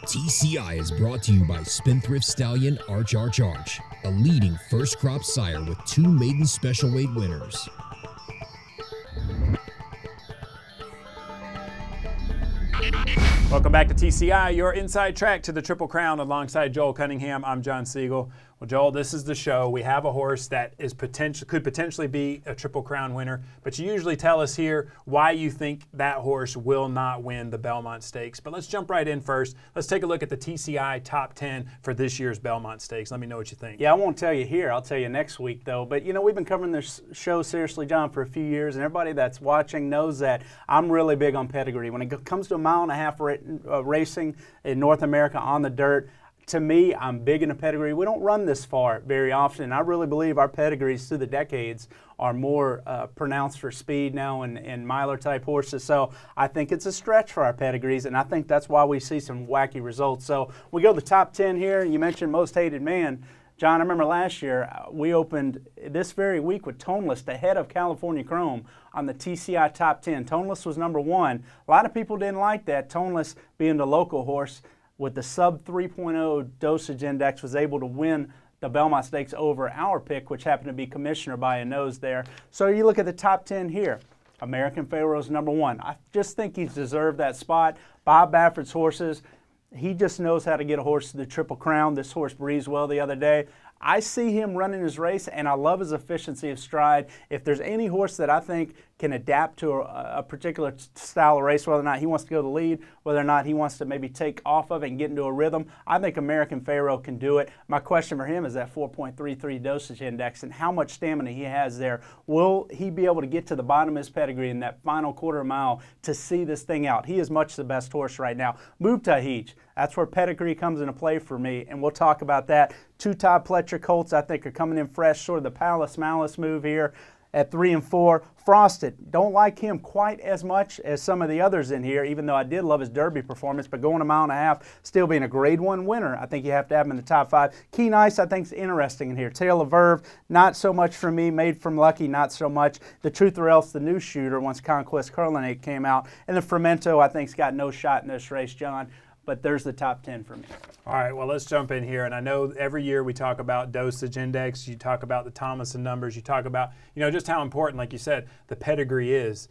TCI is brought to you by Spendthrift Stallion Arch, a leading first crop sire with 2 maiden special weight winners. Welcome back to TCI, your inside track to the Triple Crown. Alongside Joel Cunningham, I'm John Siegel. Well, Joel, this is the show. We have a horse that is could potentially be a Triple Crown winner, but you usually tell us here why you think that horse will not win the Belmont Stakes. But let's jump right in first. Let's take a look at the TCI top 10 for this year's Belmont Stakes. Let me know what you think. Yeah, I won't tell you here. I'll tell you next week, though. But, you know, we've been covering this show seriously, John, for a few years, and everybody that's watching knows that I'm really big on pedigree. When it comes to a mile-and-a-half racing in North America on the dirt, to me, I'm big into pedigree. We don't run this far very often, and I really believe our pedigrees through the decades are more pronounced for speed now and miler-type horses. So I think it's a stretch for our pedigrees, and I think that's why we see some wacky results. So we go to the top 10 here. You mentioned most hated man. John, I remember last year we opened this very week with Tomlinson ahead of California Chrome on the TCI top 10. Tomlinson was number 1. A lot of people didn't like that. Tomlinson, being the local horse with the sub 3.0 dosage index, was able to win the Belmont Stakes over our pick, which happened to be Commissioner by a nose there. So you look at the top 10 here. American Pharoah is number 1. I just think he's deserved that spot. Bob Baffert's horses, he just knows how to get a horse to the Triple Crown. This horse breathed well the other day. I see him running his race, and I love his efficiency of stride. If there's any horse that I think can adapt to a particular style of race, whether or not he wants to go the lead, whether or not he wants to maybe take off of it and get into a rhythm, I think American Pharoah can do it. My question for him is that 4.33 dosage index and how much stamina he has there. Will he be able to get to the bottom of his pedigree in that final quarter mile to see this thing out? He is much the best horse right now. Mubtahij, that's where pedigree comes into play for me, and we'll talk about that. 2 Todd Pletcher colts I think are coming in fresh, sort of the Palace Malice move here at 3 and 4. Frosted, don't like him quite as much as some of the others in here, even though I did love his Derby performance, but going a mile and a half, still being a grade 1 winner, I think you have to have him in the top 5. Keen Ice, I think, is interesting in here. Tail of Verve, not so much for me. Made from Lucky, not so much. The Truth or Else, the new shooter, once Conquest Curlinate came out. And the Fermento, I think, has got no shot in this race, John. But there's the top 10 for me. All right, well, let's jump in here. And I know every year we talk about dosage index, you talk about the Tomlinson numbers, you talk about, you know, just how important, like you said, the pedigree is.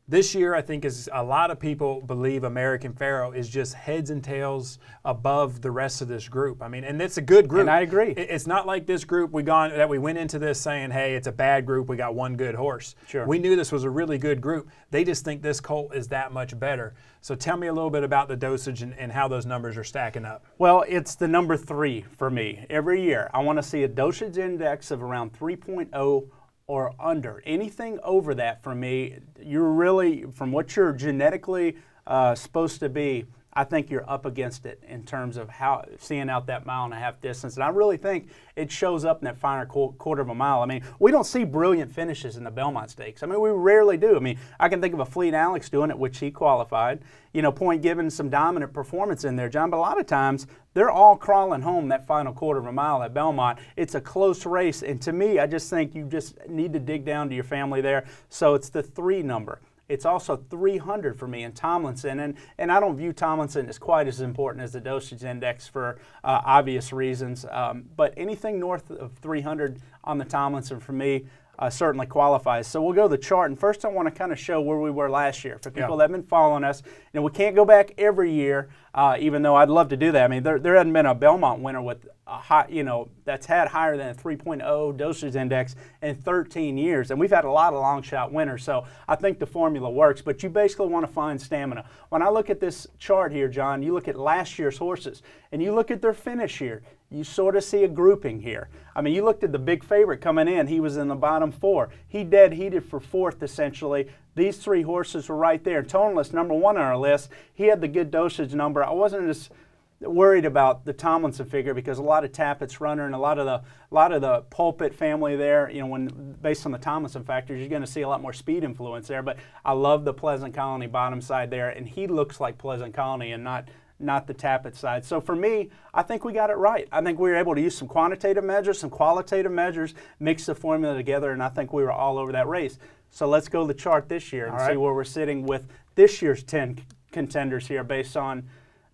This year, I think, is a lot of people believe American Pharoah is just heads and tails above the rest of this group. I mean, and it's a good group. And I agree. It's not like this group we went into this saying, hey, it's a bad group, we got one good horse. Sure. We knew this was a really good group. They just think this colt is that much better. So tell me a little bit about the dosage and how those numbers are stacking up. Well, it's the number 3 for me. Every year, I want to see a dosage index of around 3.0 or under. Anything over that for me, you're really, from what you're genetically supposed to be, I think you're up against it in terms of how seeing out that mile and a half distance. And I really think it shows up in that final quarter of a mile. I mean, we don't see brilliant finishes in the Belmont Stakes. I mean, we rarely do. I mean, I can think of a Fleet Alex doing it, which he qualified. You know, Point given some dominant performance in there, John. But a lot of times, they're all crawling home that final quarter of a mile at Belmont. It's a close race. And to me, I just think you just need to dig down to your family there. So it's the 3 number. It's also 300 for me in Tomlinson, and I don't view Tomlinson as quite as important as the dosage index for obvious reasons. But anything north of 300 on the Tomlinson for me certainly qualifies. So we'll go to the chart, and first I want to kind of show where we were last year. For people that have been following us, you know, we can't go back every year, even though I'd love to do that. I mean, there hasn't been a Belmont winner with a high, you know, that's had higher than a 3.0 dosage index in 13 years, and we've had a lot of long shot winners. So I think the formula works, but you basically want to find stamina. When I look at this chart here, John, you look at last year's horses, and you look at their finish here. You sort of see a grouping here. I mean, you looked at the big favorite coming in. He was in the bottom 4. He dead heated for 4th, essentially. These 3 horses were right there. Toneless, number 1 on our list. He had the good dosage number. I wasn't as worried about the Tomlinson figure because a lot of Tappett's runner and a lot of the Pulpit family there, you know, when based on the Tomlinson factors, you're going to see a lot more speed influence there. But I love the Pleasant Colony bottom side there, and he looks like Pleasant Colony and not the Tappet side. So for me, I think we got it right. I think we were able to use some quantitative measures, some qualitative measures, mix the formula together, and I think we were all over that race. So let's go to the chart this year and see where we're sitting with this year's 10 contenders here based on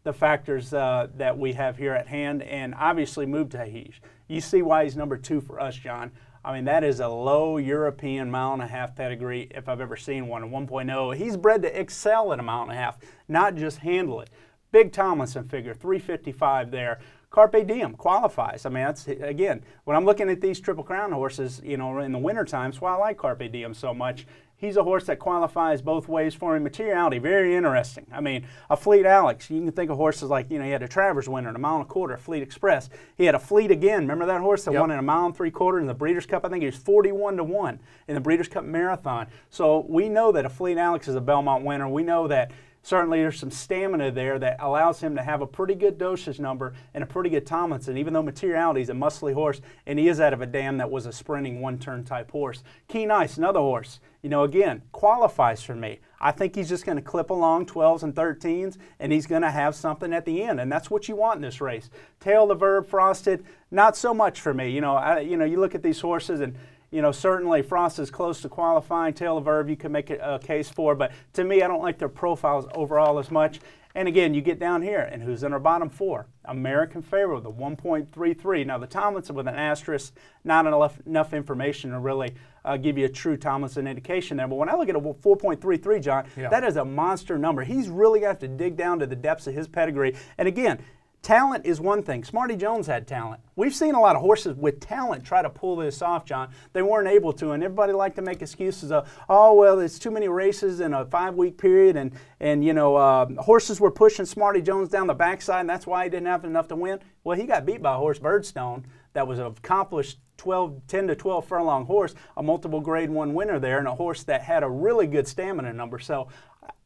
the factors that we have here at hand, and obviously moved to Hage. You see why he's number 2 for us, John. I mean, that is a low European mile-and-a-half pedigree if I've ever seen one, a 1.0. He's bred to excel at a mile-and-a-half, not just handle it. Big Tomlinson figure, 355 there. Carpe Diem qualifies. I mean, that's, again, when I'm looking at these Triple Crown horses, you know, in the winter times, why I like Carpe Diem so much. He's a horse that qualifies both ways for him. Materiality, very interesting. I mean, a Fleet Alex, you can think of horses like, you know, he had a Travers winner in a 1.25 mile, Fleet Express. He had a Fleet again. Remember that horse that won in a 1.75 mile in the Breeders' Cup? I think he was 41-1 in the Breeders' Cup Marathon. So we know that a Fleet Alex is a Belmont winner. We know that certainly there's some stamina there that allows him to have a pretty good dosage number and a pretty good Tomlinson, even though Materiality is a muscly horse, and he is out of a dam that was a sprinting one-turn type horse. Keen Ice, another horse, you know, again, qualifies for me. I think he's just going to clip along 12s and 13s, and he's going to have something at the end, and that's what you want in this race. Tail the Verb, Frosted, not so much for me. You know, you look at these horses and, you know, certainly Frost is close to qualifying. Tail of Verb, you can make a case for, but to me, I don't like their profiles overall as much. And again, you get down here, and who's in our bottom 4? American Pharoah, the 1.33. Now, the Tomlinson with an asterisk, not enough information to really give you a true Tomlinson indication there. But when I look at a 4.33, John, that is a monster number. He's really going to have to dig down to the depths of his pedigree. And again, talent is one thing. Smarty Jones had talent. We've seen a lot of horses with talent try to pull this off, John. They weren't able to, and everybody liked to make excuses of, oh, well, it's too many races in a 5-week period, and you know, horses were pushing Smarty Jones down the backside, and that's why he didn't have enough to win. Well, he got beat by a horse, Birdstone, that was an accomplished 10 to 12 furlong horse, a multiple grade 1 winner there, and a horse that had a really good stamina number. So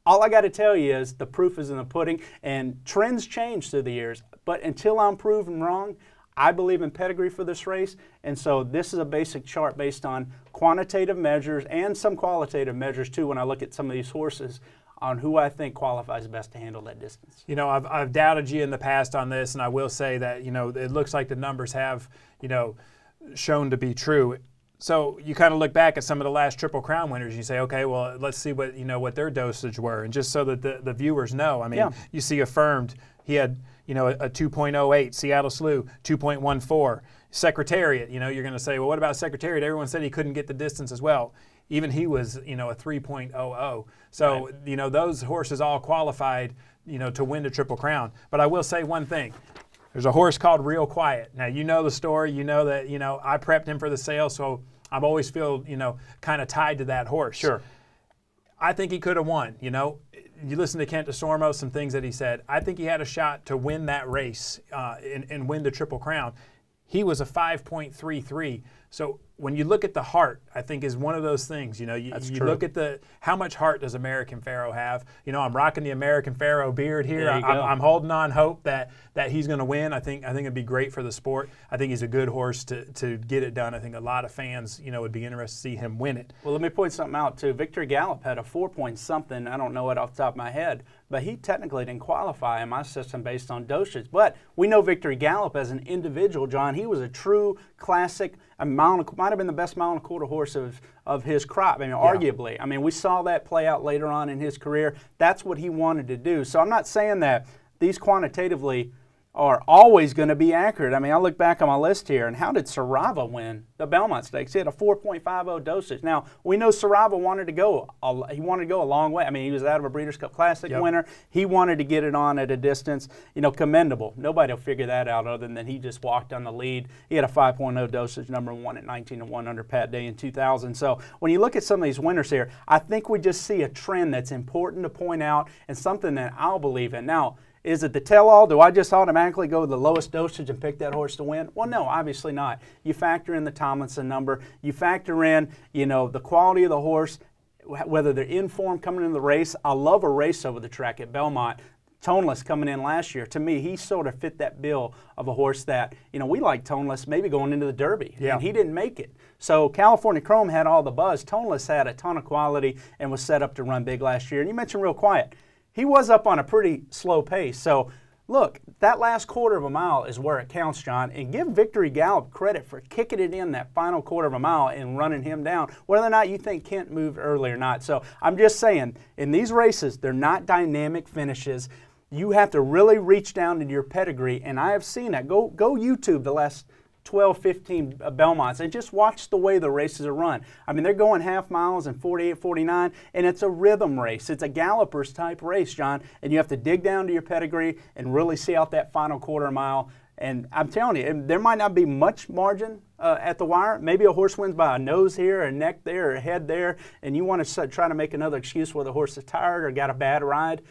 all I got to tell you is the proof is in the pudding, and trends change through the years. But until I'm proven wrong, I believe in pedigree for this race, and so this is a basic chart based on quantitative measures and some qualitative measures too when I look at some of these horses on who I think qualifies best to handle that distance. You know, I've doubted you in the past on this, and I will say that, you know, it looks like the numbers have, you know, shown to be true. So you kind of look back at some of the last Triple Crown winners. You say, okay, well, let's see what, you know, what their dosage were, and just so that the viewers know. I mean, you see Affirmed, he had, you know, a 2.08. Seattle Slew, 2.14. Secretariat, you know, you're going to say, well, what about Secretariat? Everyone said he couldn't get the distance as well. Even he was, you know, a 3.00. So, you know, those horses all qualified, you know, to win the Triple Crown. But I will say one thing. There's a horse called Real Quiet. Now, you know the story. You know that, you know, I prepped him for the sale, so I've always feel, you know, kind of tied to that horse. Sure. I think he could have won, you know. You listen to Kent DeSormo, some things that he said. I think he had a shot to win that race and win the Triple Crown. He was a 5.33. So when you look at the heart, I think is one of those things. You know, you look at how much heart does American Pharoah have? You know, I'm rocking the American Pharoah beard here. I'm holding on hope that he's going to win. I think it'd be great for the sport. I think he's a good horse to get it done. I think a lot of fans, you know, would be interested to see him win it. Well, let me point something out too. Victory Gallop had a 4-point-something. I don't know it off the top of my head, but he technically didn't qualify in my system based on dosage. But we know Victory Gallop as an individual, John. He was a true classic. Might have been the best 1.25 mile horse of his crop. I mean, arguably. I mean, we saw that play out later on in his career. That's what he wanted to do. So I'm not saying that these quantitatively are always going to be accurate. I mean, I look back on my list here, and how did Sarava win the Belmont Stakes? He had a 4.50 dosage. Now, we know Sarava wanted to go a long way. I mean, he was out of a Breeders' Cup Classic winner. He wanted to get it on at a distance, you know, commendable. Nobody will figure that out other than he just walked on the lead. He had a 5.0 dosage, number 1 at 19-1 under Pat Day in 2000. So when you look at some of these winners here, I think we just see a trend that's important to point out and something that I'll believe in. Now, is it the tell-all? Do I just automatically go with the lowest dosage and pick that horse to win? Well, no, obviously not. You factor in the Tomlinson number. You factor in, you know, the quality of the horse, whether they're in form coming into the race. I love a race over the track at Belmont. Toneless coming in last year, to me, he sort of fit that bill of a horse that, you know, we like Toneless maybe going into the Derby, and he didn't make it. So California Chrome had all the buzz. Toneless had a ton of quality and was set up to run big last year. And you mentioned Real Quiet. He was up on a pretty slow pace. So, look, that last 1/4 mile is where it counts, John. And give Victory Gallop credit for kicking it in that final 1/4 mile and running him down, whether or not you think Kent moved early or not. So, I'm just saying, in these races, they're not dynamic finishes. You have to really reach down into your pedigree, and I have seen that. Go YouTube the last 12, 15 Belmonts and just watch the way the races are run. I mean, they're going half miles and 48, 49, and it's a rhythm race. It's a gallopers type race, John, and you have to dig down to your pedigree and really see out that final quarter mile. And I'm telling you, there might not be much margin at the wire. Maybe a horse wins by a nose here, a neck there, a head there, and you want to try to make another excuse where the horse is tired or got a bad ride.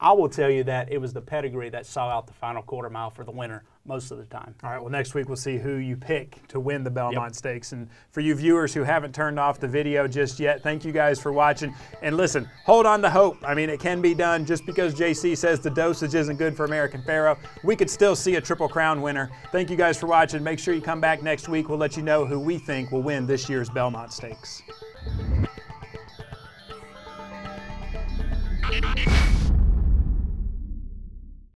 I will tell you that it was the pedigree that saw out the final quarter mile for the winner most of the time. All right, well, next week we'll see who you pick to win the Belmont Stakes. And for you viewers who haven't turned off the video just yet, thank you guys for watching. And listen, hold on to hope. I mean, it can be done. Just because JC says the dosage isn't good for American Pharoah, we could still see a Triple Crown winner. Thank you guys for watching. Make sure you come back next week. We'll let you know who we think will win this year's Belmont Stakes.